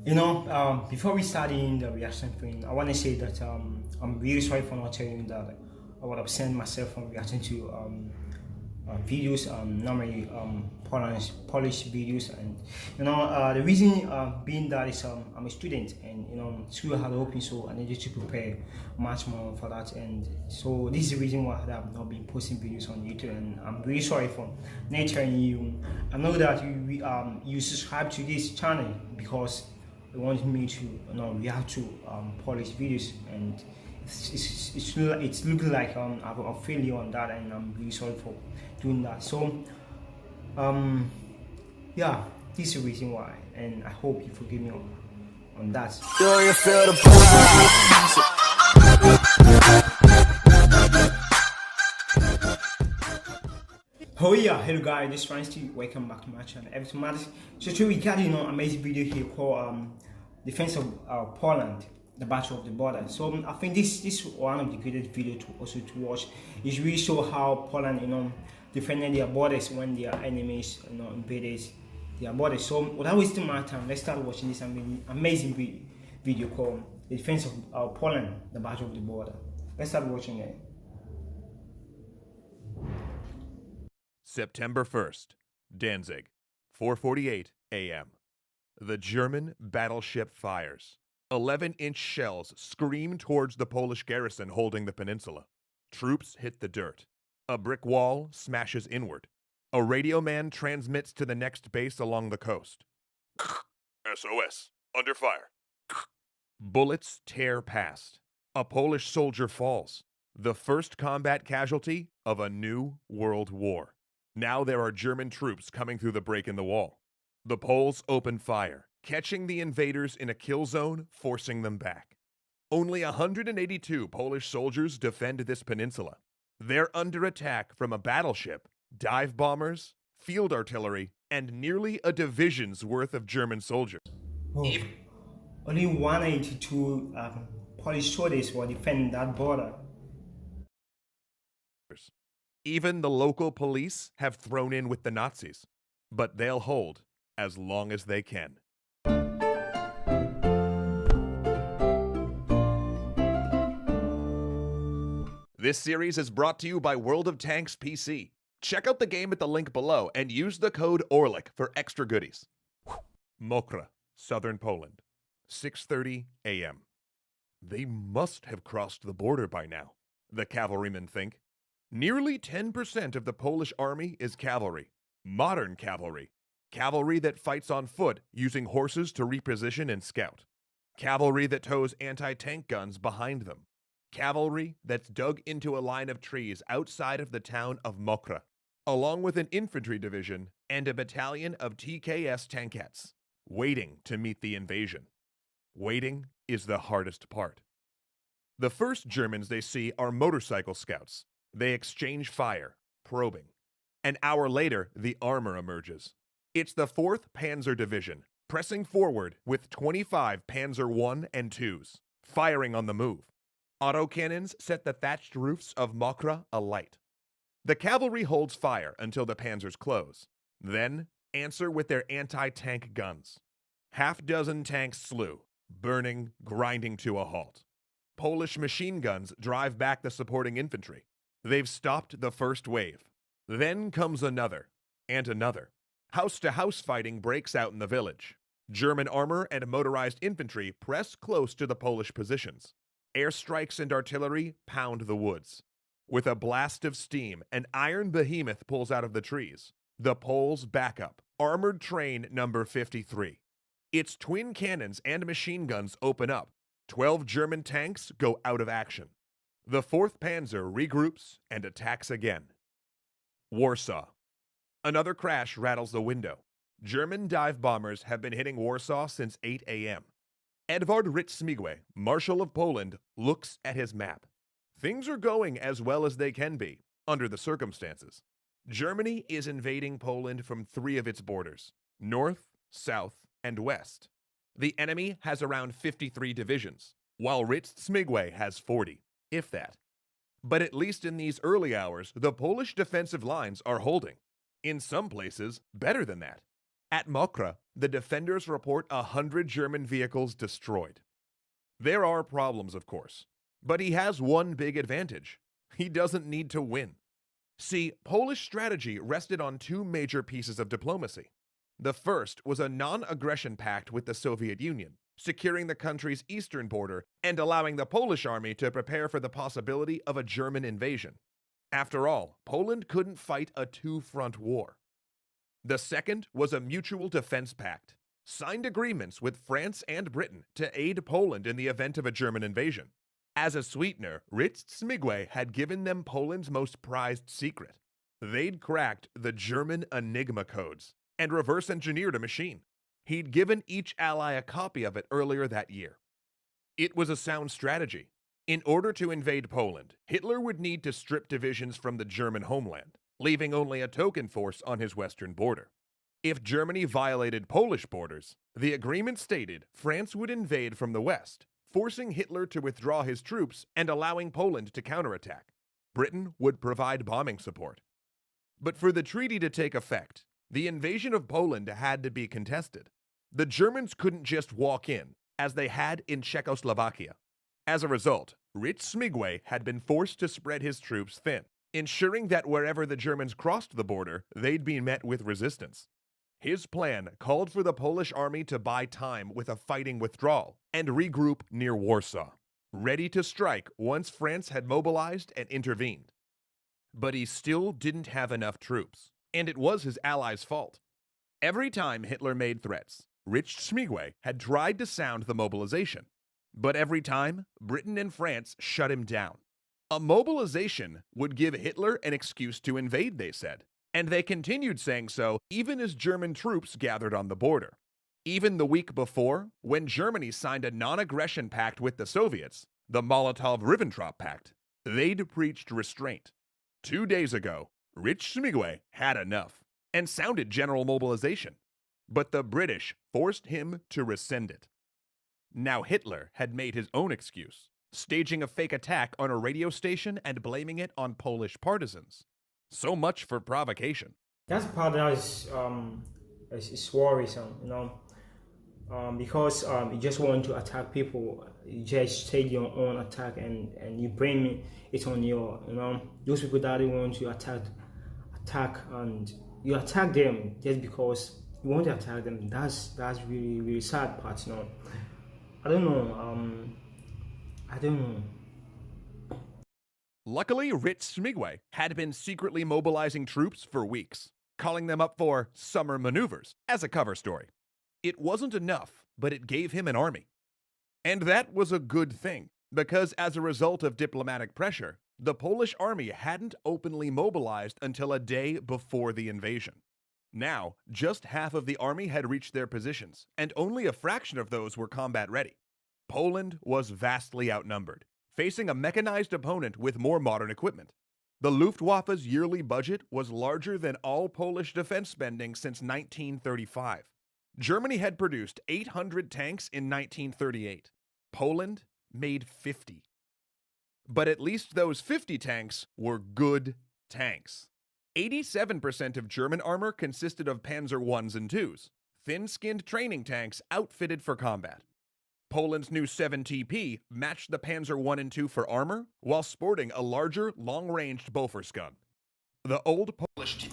Before we start in the reaction thing, I want to say that I'm really sorry for not telling you that I would have sent myself from reacting to videos, normally Polish videos, and the reason being that is I'm a student, and school had opened, so I needed to prepare much more for that, and so this is the reason why I have not been posting videos on YouTube, and I'm really sorry for not telling you. I know that you subscribe to this channel because they want me to react to Polish videos, and it's looking like I've failed on that, and I'm really sorry for doing that. So yeah, this is the reason why, and I hope you forgive me on that. Oh yeah, hello guys, this is Ryan. Welcome back to my channel. Everything matters. So today we got amazing video here called defense of Poland, the battle of the border. So I think this is one of the greatest videos to watch. It really show how Poland defended their borders when their enemies invaded their borders. So without wasting my time, let's start watching this amazing video called the defense of Poland, the battle of the border. Let's start watching it. September 1st, Danzig, 4:48 a.m. The German battleship fires. 11-inch shells scream towards the Polish garrison holding the peninsula. Troops hit the dirt. A brick wall smashes inward. A radio man transmits to the next base along the coast. SOS, under fire. Bullets tear past. A Polish soldier falls. The first combat casualty of a new world war. Now there are German troops coming through the break in the wall. The Poles open fire, catching the invaders in a kill zone, forcing them back. Only 182 Polish soldiers defend this peninsula. They're under attack from a battleship, dive bombers, field artillery, and nearly a division's worth of German soldiers. Oh, only 182 Polish soldiers were defending that border. Even the local police have thrown in with the Nazis, but they'll hold as long as they can. This series is brought to you by World of Tanks PC. Check out the game at the link below and use the code ORLIK for extra goodies. Mokra, southern Poland, 6:30 a.m. They must have crossed the border by now, the cavalrymen think. Nearly 10% of the Polish army is cavalry, modern cavalry, cavalry that fights on foot using horses to reposition and scout, cavalry that tows anti-tank guns behind them, cavalry that's dug into a line of trees outside of the town of Mokra, along with an infantry division and a battalion of TKS tankettes, waiting to meet the invasion. Waiting is the hardest part. The first Germans they see are motorcycle scouts. They exchange fire, probing. An hour later, the armor emerges. It's the 4th Panzer Division, pressing forward with 25 Panzer I and IIs, firing on the move. Autocannons set the thatched roofs of Mokra alight. The cavalry holds fire until the panzers close, then answer with their anti-tank guns. Half-dozen tanks slew, burning, grinding to a halt. Polish machine guns drive back the supporting infantry. They've stopped the first wave. Then comes another, and another. House-to-house fighting breaks out in the village. German armor and motorized infantry press close to the Polish positions. Airstrikes and artillery pound the woods. With a blast of steam, an iron behemoth pulls out of the trees. The Poles back up. Armored train number 53. Its twin cannons and machine guns open up. 12 German tanks go out of action. The 4th Panzer regroups and attacks again. Warsaw. Another crash rattles the window. German dive bombers have been hitting Warsaw since 8 a.m. Edvard Rydzmigwe, Marshal of Poland, looks at his map. Things are going as well as they can be, under the circumstances. Germany is invading Poland from 3 of its borders, north, south, and west. The enemy has around 53 divisions, while Rydzmigwe has 40. If that. But at least in these early hours, the Polish defensive lines are holding. In some places, better than that. At Mokra, the defenders report 100 German vehicles destroyed. There are problems, of course, but he has one big advantage. He doesn't need to win. See, Polish strategy rested on two major pieces of diplomacy. The first was a non-aggression pact with the Soviet Union, securing the country's eastern border and allowing the Polish army to prepare for the possibility of a German invasion. After all, Poland couldn't fight a two-front war. The second was a mutual defense pact, signed agreements with France and Britain to aid Poland in the event of a German invasion. As a sweetener, Rich Smigwe had given them Poland's most prized secret. They'd cracked the German Enigma codes and reverse-engineered a machine. He'd given each ally a copy of it earlier that year. It was a sound strategy. In order to invade Poland, Hitler would need to strip divisions from the German homeland, leaving only a token force on his western border. If Germany violated Polish borders, the agreement stated France would invade from the west, forcing Hitler to withdraw his troops and allowing Poland to counterattack. Britain would provide bombing support. But for the treaty to take effect, the invasion of Poland had to be contested. The Germans couldn't just walk in, as they had in Czechoslovakia. As a result, Rich Smigwe had been forced to spread his troops thin, ensuring that wherever the Germans crossed the border, they'd be met with resistance. His plan called for the Polish army to buy time with a fighting withdrawal and regroup near Warsaw, ready to strike once France had mobilized and intervened. But he still didn't have enough troops, and it was his allies' fault. Every time Hitler made threats, Rich Smigwe had tried to sound the mobilization, but every time, Britain and France shut him down. A mobilization would give Hitler an excuse to invade, they said, and they continued saying so even as German troops gathered on the border. Even the week before, when Germany signed a non-aggression pact with the Soviets, the Molotov-Ribbentrop Pact, they'd preached restraint. 2 days ago, Rich Smigwe had enough and sounded general mobilization, but the British forced him to rescind it. Now Hitler had made his own excuse, staging a fake attack on a radio station and blaming it on Polish partisans. So much for provocation. That's part that is worrisome, because you just want to attack people. You just take your own attack and you blame it on your, those people that you want to attack, and you attack them just because you want to attack them. That's really, really sad part, I don't know. Luckily, Rich Smigwe had been secretly mobilizing troops for weeks, calling them up for summer maneuvers as a cover story. It wasn't enough, but it gave him an army. And that was a good thing, because as a result of diplomatic pressure, the Polish army hadn't openly mobilized until a day before the invasion. Now, just half of the army had reached their positions, and only a fraction of those were combat ready. Poland was vastly outnumbered, facing a mechanized opponent with more modern equipment. The Luftwaffe's yearly budget was larger than all Polish defense spending since 1935. Germany had produced 800 tanks in 1938. Poland made 50. But at least those 50 tanks were good tanks. 87% of German armor consisted of Panzer Is and IIs, thin-skinned training tanks outfitted for combat. Poland's new 7TP matched the Panzer I and II for armor, while sporting a larger, long-ranged Bofors gun. The old Polish...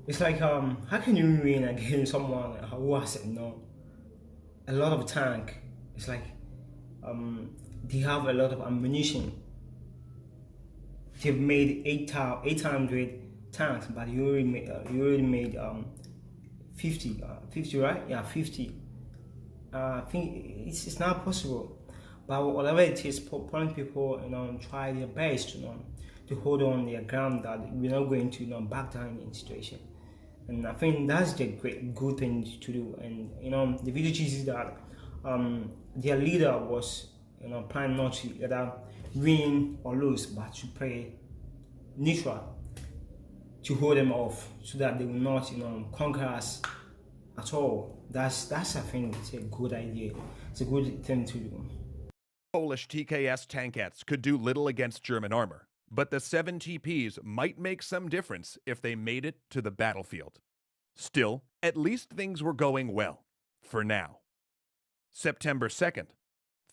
It's like, how can you win against someone who has, a lot of tank? It's like, they have a lot of ammunition. They've made 800 tanks, but you already made 50, 50, right? Yeah, 50. I think it's not possible. But whatever it is, Polish people, try their best, to hold on their ground, that we're not going to, back down in situation. And I think that's the good thing to do. And the video is that their leader was, planning not to either win or lose, but to play neutral, to hold them off, so that they will not, conquer us at all. That's I think it's a good idea. It's a good thing to do. Polish TKS tankettes could do little against German armor, but the 7TPs might make some difference if they made it to the battlefield. Still, at least things were going well. For now. September 2nd.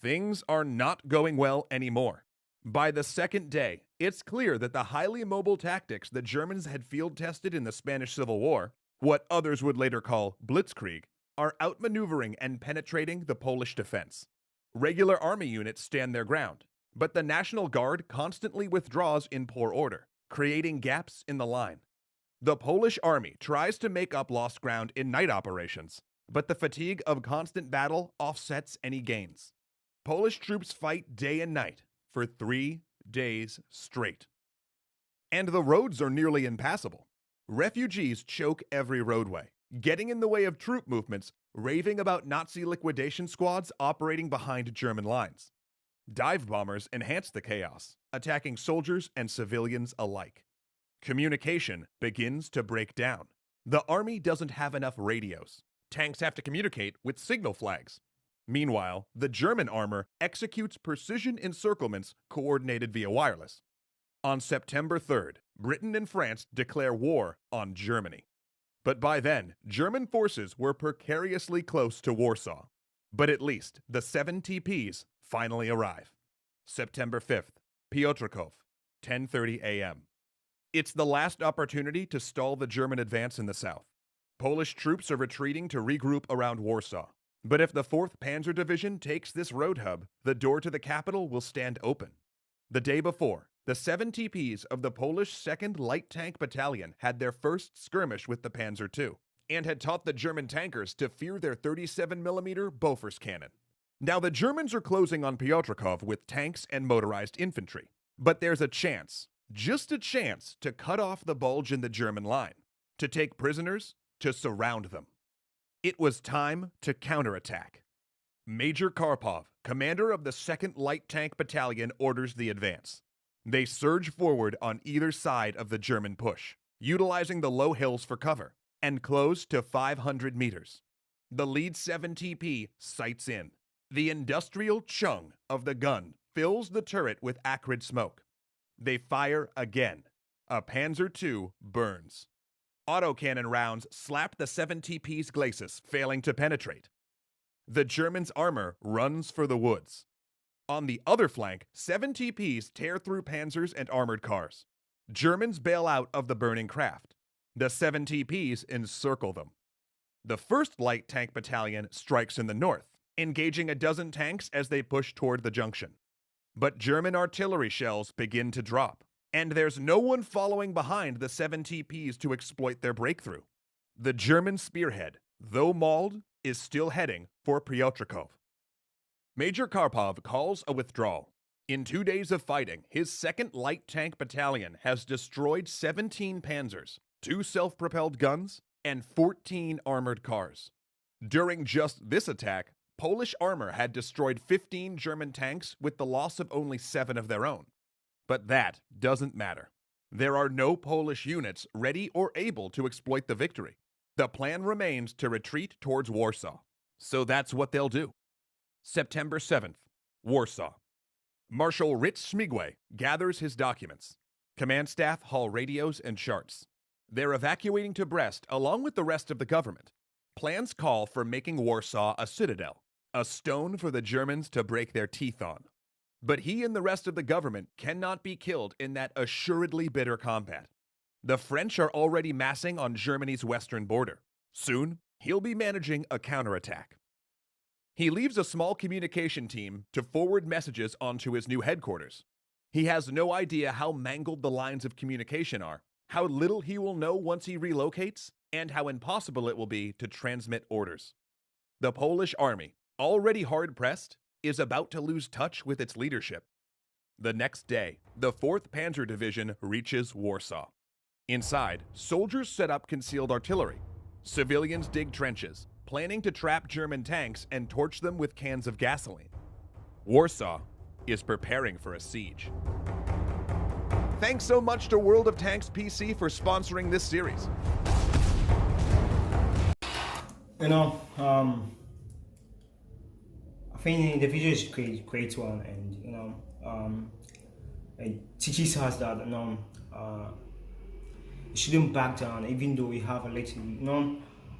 Things are not going well anymore. By the second day, it's clear that the highly mobile tactics the Germans had field-tested in the Spanish Civil War, what others would later call Blitzkrieg, are outmaneuvering and penetrating the Polish defense. Regular army units stand their ground, but the National Guard constantly withdraws in poor order, creating gaps in the line. The Polish army tries to make up lost ground in night operations, but the fatigue of constant battle offsets any gains. Polish troops fight day and night for 3 days straight. And the roads are nearly impassable. Refugees choke every roadway, getting in the way of troop movements, raving about Nazi liquidation squads operating behind German lines. Dive bombers enhance the chaos, attacking soldiers and civilians alike. Communication begins to break down. The army doesn't have enough radios. Tanks have to communicate with signal flags. Meanwhile, the German armor executes precision encirclements coordinated via wireless. On September 3rd, Britain and France declare war on Germany. But by then, German forces were precariously close to Warsaw. But at least the 7 TPs finally arrive. September 5th, Piotrków, 10:30 a.m. It's the last opportunity to stall the German advance in the south. Polish troops are retreating to regroup around Warsaw. But if the 4th Panzer Division takes this road hub, the door to the capital will stand open. The day before, the 7 TPs of the Polish 2nd Light Tank Battalion had their first skirmish with the Panzer II, and had taught the German tankers to fear their 37mm Bofors cannon. Now the Germans are closing on Piotrków with tanks and motorized infantry. But there's a chance, just a chance, to cut off the bulge in the German line, to take prisoners, to surround them. It was time to counterattack. Major Karpov, commander of the 2nd Light Tank Battalion, orders the advance. They surge forward on either side of the German push, utilizing the low hills for cover, and close to 500 meters. The lead 7 TP sights in. The industrial chung of the gun fills the turret with acrid smoke. They fire again. A Panzer II burns. Autocannon rounds slap the 7 TP's glacis, failing to penetrate. The Germans' armor runs for the woods. On the other flank, 7 TPs tear through panzers and armored cars. Germans bail out of the burning craft. The 7 TPs encircle them. The 1st Light Tank Battalion strikes in the north, engaging a dozen tanks as they push toward the junction. But German artillery shells begin to drop, and there's no one following behind the 7 TPs to exploit their breakthrough. The German spearhead, though mauled, is still heading for Piotrków. Major Karpov calls a withdrawal. In 2 days of fighting, his 2nd Light Tank Battalion has destroyed 17 panzers, 2 self-propelled guns, and 14 armored cars. During just this attack, Polish armor had destroyed 15 German tanks with the loss of only 7 of their own. But that doesn't matter. There are no Polish units ready or able to exploit the victory. The plan remains to retreat towards Warsaw. So that's what they'll do. September 7th, Warsaw. Marshal Ritz Śmigły gathers his documents. Command staff haul radios and charts. They're evacuating to Brest along with the rest of the government. Plans call for making Warsaw a citadel, a stone for the Germans to break their teeth on. But he and the rest of the government cannot be killed in that assuredly bitter combat. The French are already massing on Germany's western border. Soon, he'll be managing a counterattack. He leaves a small communication team to forward messages onto his new headquarters. He has no idea how mangled the lines of communication are, how little he will know once he relocates, and how impossible it will be to transmit orders. The Polish army, already hard-pressed, is about to lose touch with its leadership. The next day, the 4th Panzer Division reaches Warsaw. Inside, soldiers set up concealed artillery. Civilians dig trenches, planning to trap German tanks and torch them with cans of gasoline. Warsaw is preparing for a siege. Thanks so much to World of Tanks PC for sponsoring this series. I think the video is great one, and it teaches us that shouldn't back down, even though we have a little.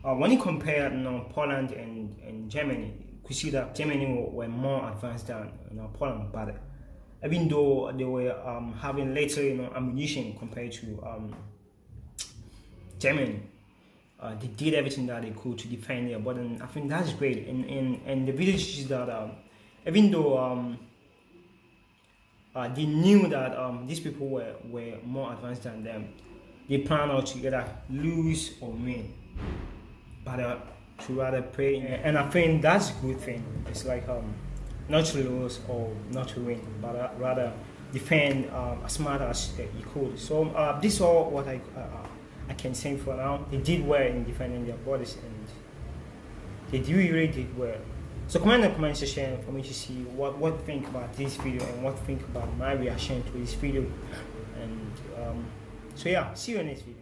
When you compare Poland and Germany, you see that Germany were more advanced than Poland, but even though they were having later ammunition compared to Germany, they did everything that they could to defend their border. I think that's great. And the video shows that even though they knew that these people were more advanced than them, they planned out to either lose or win, but to rather pray. And I think that's a good thing. It's like not to lose or not to win, but rather defend as smart as you could. So this is all what I can say for now. They did well in defending their borders, and they really did well. So comment in the comment section for me to see what you think about this video and what you think about my reaction to this video. And so yeah, see you in next video.